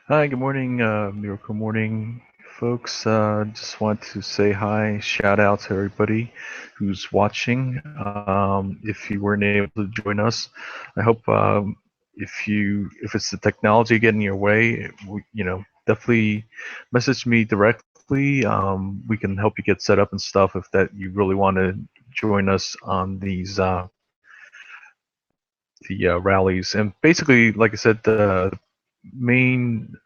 Hi, good morning, Miracle Morning, folks. Just want to say hi, shout out to everybody who's watching. If you weren't able to join us, I hope if it's the technology getting in your way, definitely message me directly. We can help you get set up and stuff if that you really want to join us on the rallies. And basically, like I said, the main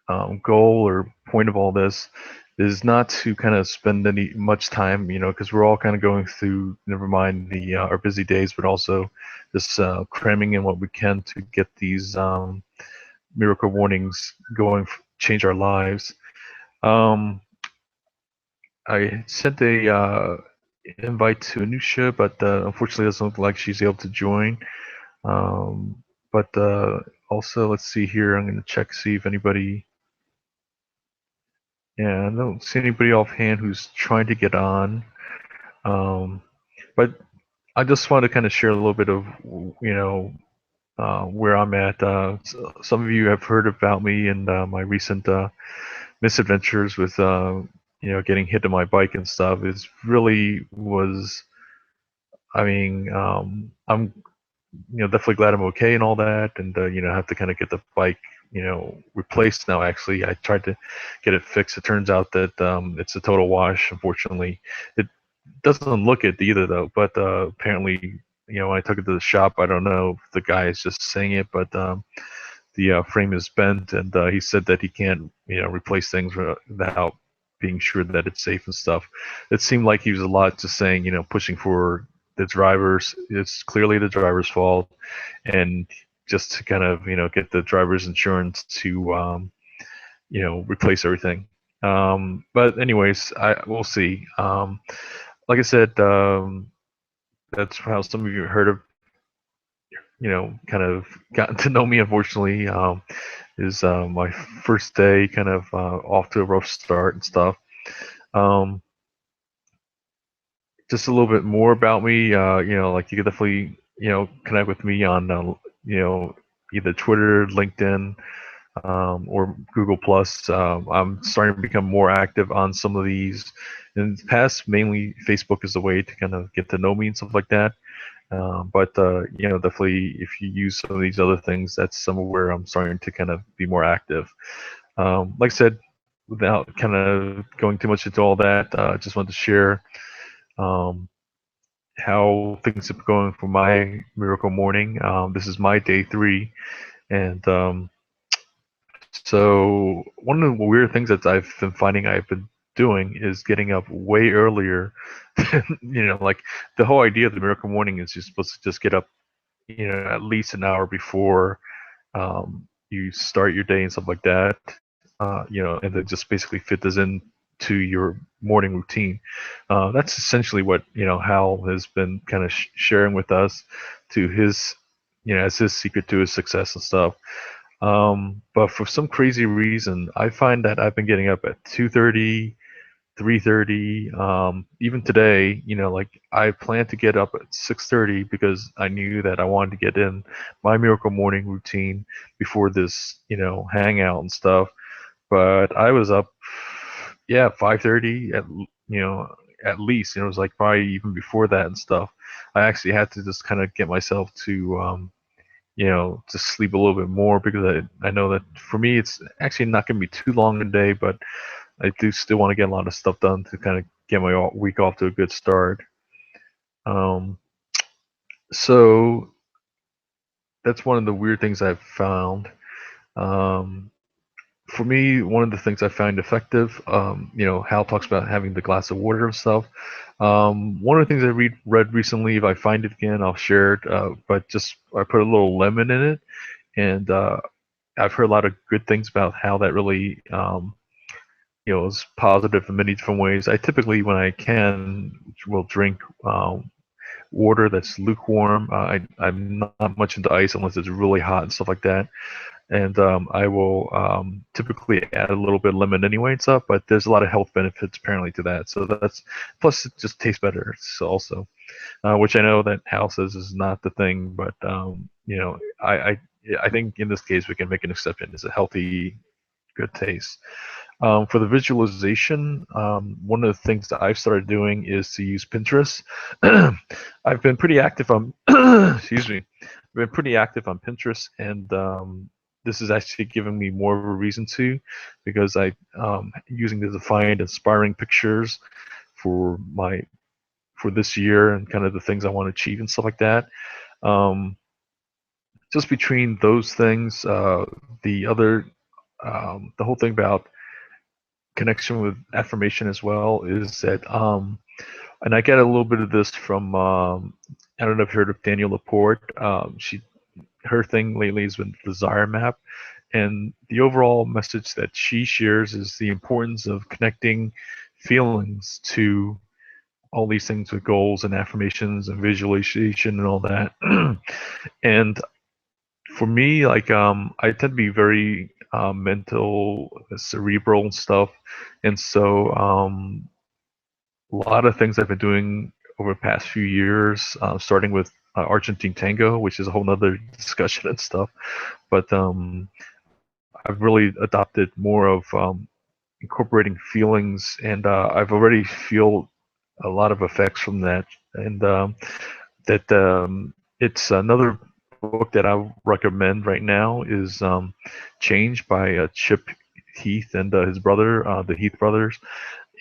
goal or point of all this is not to kind of spend any much time, because we're all kind of going through, never mind the our busy days, but also just cramming in what we can to get these miracle mornings going, change our lives. Um, I sent a invite to Anusha, but unfortunately, it doesn't look like she's able to join. Um, but also, let's see here. I'm going to check, see if anybody. Yeah, I don't see anybody offhand who's trying to get on. Um, but I just want to kind of share a little bit of, where I'm at. Some of you have heard about me and my recent misadventures with, getting hit on my bike and stuff. It really was. I mean, I'm definitely glad I'm okay and all that, and have to kind of get the bike, replaced now. Actually, I tried to get it fixed. It turns out that it's a total wash. Unfortunately, it doesn't look it either though. But apparently, when I took it to the shop, I don't know if the guy is just saying it, but the frame is bent, and he said that he can't, replace things without being sure that it's safe and stuff. It seemed like he was a lot just saying, pushing for the drivers. It's clearly the driver's fault, and just to kind of, get the driver's insurance to, replace everything. But anyways, I we'll see. Like I said, that's how some of you heard of, kind of gotten to know me. Unfortunately, is my first day kind of off to a rough start and stuff. Um, just a little bit more about me. Like you could definitely, connect with me on, you know, either Twitter, LinkedIn, or Google Plus. I'm starting to become more active on some of these. In the past, mainly Facebook is the way to kind of get to know me and stuff like that. But definitely, if you use some of these other things, that's somewhere I'm starting to kind of be more active. Like I said, without kind of going too much into all that, I just wanted to share um, how things are going for my miracle morning. This is my day 3, and so one of the weird things that I've been finding I've been doing is getting up way earlier. Like the whole idea of the miracle morning is you're supposed to just get up, at least an hour before you start your day and stuff like that. And then just basically fit this in to your morning routine. That's essentially what Hal has been kind of sharing with us to his, as his secret to his success and stuff. But for some crazy reason, I find that I've been getting up at 2:30, 3:30. Even today, like I planned to get up at 6:30 because I knew that I wanted to get in my miracle morning routine before this, hangout and stuff. But I was up, yeah, 5:30 at least. It was like probably even before that and stuff. I actually had to just kind of get myself to to sleep a little bit more because I know that for me it's actually not going to be too long a day, but I do still want to get a lot of stuff done to kind of get my week off to a good start. Um, so that's one of the weird things I've found. Um, for me, one of the things I find effective, Hal talks about having the glass of water and stuff. One of the things I read recently, if I find it again, I'll share it. But just I put a little lemon in it, and I've heard a lot of good things about how that really, is positive in many different ways. I typically, when I can, will drink water that's lukewarm. I'm not much into ice unless it's really hot and stuff like that. And I will typically add a little bit of lemon anyway and stuff, but there's a lot of health benefits apparently to that. So that's plus it just tastes better. So also, which I know that Hal says is not the thing, but I think in this case we can make an exception. It's a healthy good taste. For the visualization, one of the things that I've started doing is to use Pinterest. I've been pretty active on, excuse me, I've been pretty active on Pinterest, and this is actually giving me more of a reason to, because I using it to find inspiring pictures for for this year and kind of the things I want to achieve and stuff like that. Um, just between those things, the other, the whole thing about connection with affirmation as well is that, and I get a little bit of this from, I don't know if you heard of Danielle Laporte. Her thing lately has been Desire Map, and the overall message that she shares is the importance of connecting feelings to all these things with goals and affirmations and visualization and all that. And for me, like, I tend to be very mental, cerebral and stuff, and so a lot of things I've been doing over the past few years, starting with Argentine Tango, which is a whole nother discussion and stuff. But I've really adopted more of incorporating feelings, and I've already feel a lot of effects from that. And that it's another book that I recommend right now is Change by Chip Heath and his brother, the Heath brothers.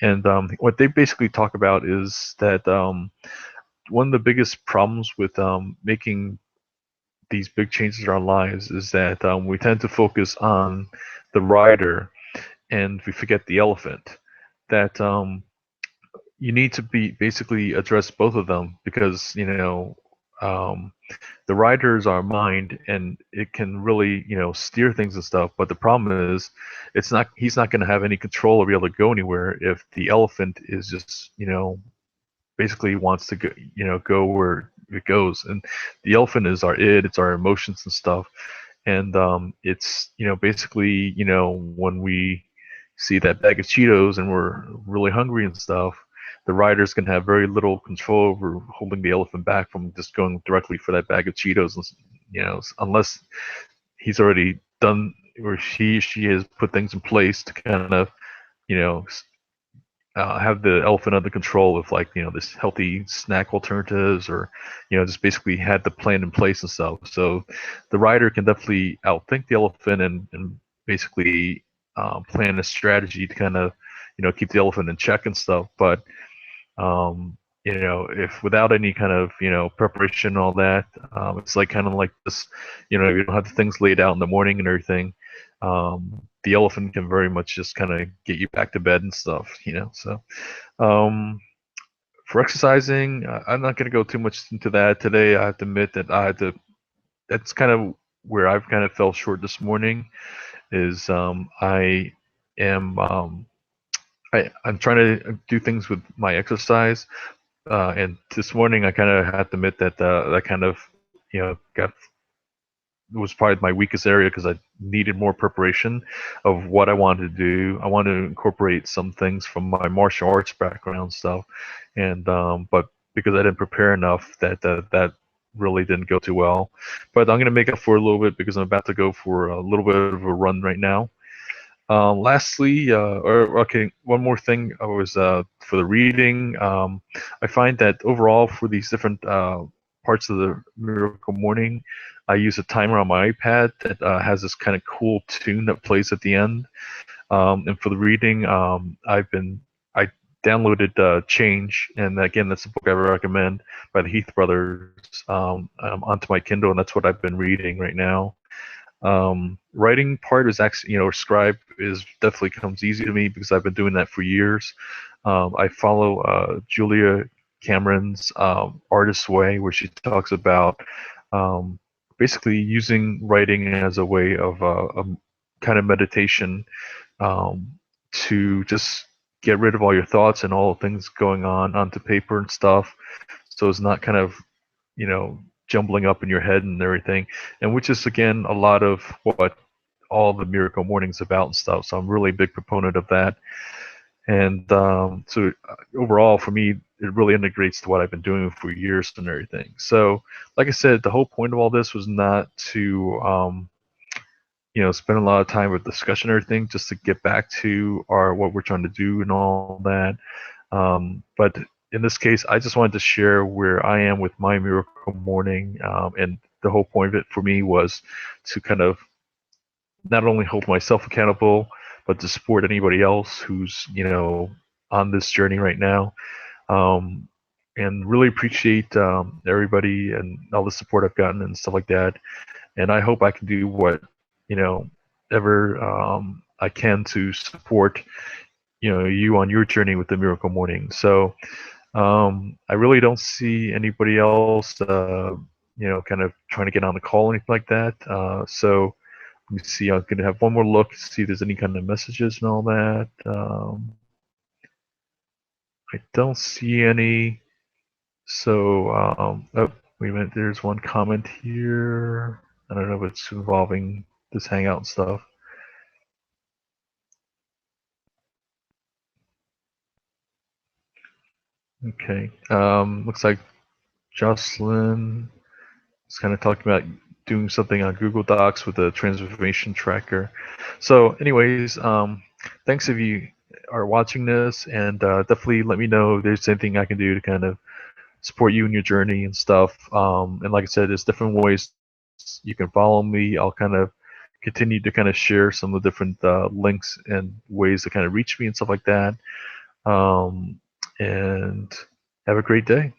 And what they basically talk about is that one of the biggest problems with making these big changes in our lives is that we tend to focus on the rider and we forget the elephant. That you need to be basically address both of them, because um, the rider is our mind and it can really steer things and stuff. But the problem is, it's not he's not going to have any control or be able to go anywhere if the elephant is just basically wants to go where it goes. And the elephant is our id, it's our emotions and stuff. And it's basically when we see that bag of Cheetos and we're really hungry and stuff, the riders can have very little control over holding the elephant back from just going directly for that bag of Cheetos. Unless he's already done, or she has put things in place to kind of you know have the elephant under control with, like, this healthy snack alternatives, or just basically had the plan in place and stuff. So the rider can definitely outthink the elephant and basically plan a strategy to kind of keep the elephant in check and stuff. But if without any kind of preparation and all that, it's like kind of like this, you don't have the things laid out in the morning and everything. The elephant can very much just kind of get you back to bed and stuff. So for exercising, I'm not going to go too much into that today. I have to admit that that's kind of where I've kind of fell short this morning. Is I am I'm trying to do things with my exercise, and this morning I kind of had to admit that that kind of got was probably my weakest area, because I needed more preparation of what I wanted to do. I wanted to incorporate some things from my martial arts background stuff, and but because I didn't prepare enough, that really didn't go too well. But I'm gonna make up for a little bit, because I'm about to go for a little bit of a run right now. Lastly, or okay, one more thing was for the reading. I find that overall for these different parts of the Miracle Morning, I use a timer on my iPad that has this kind of cool tune that plays at the end. And for the reading, I downloaded Change, and again, that's a book I recommend by the Heath brothers, onto my Kindle, and that's what I've been reading right now. Writing part is actually, scribe is definitely comes easy to me, because I've been doing that for years. I follow Julia Cameron's Artist's Way, where she talks about basically using writing as a way of a kind of meditation, um, to just get rid of all your thoughts and all the things going on onto paper and stuff, so it's not kind of you know jumbling up in your head and everything, and which is again a lot of what all the Miracle Mornings about and stuff. So I'm really a big proponent of that. And so overall, for me, it really integrates to what I've been doing for years and everything. So, like I said, the whole point of all this was not to spend a lot of time with discussion and everything just to get back to what we're trying to do and all that. But in this case, I just wanted to share where I am with my Miracle Morning, and the whole point of it for me was to kind of not only hold myself accountable, but to support anybody else who's on this journey right now. Um, and really appreciate everybody and all the support I've gotten and stuff like that. And I hope I can do what you know ever I can to support you on your journey with the Miracle Morning. So I really don't see anybody else kind of trying to get on the call or anything like that. So let me see. I'm gonna have one more look to see if there's any kind of messages and all that. I don't see any. So oh, wait a minute. There's one comment here. I don't know if it's involving this Hangout stuff. Okay. Looks like Jocelyn is kind of talking about doing something on Google Docs with a transformation tracker. So, anyways, thanks if you are watching this, and definitely let me know if there's anything I can do to kind of support you in your journey and stuff. And like I said, there's different ways you can follow me. I'll kind of continue to kind of share some of the different links and ways to kind of reach me and stuff like that. And have a great day.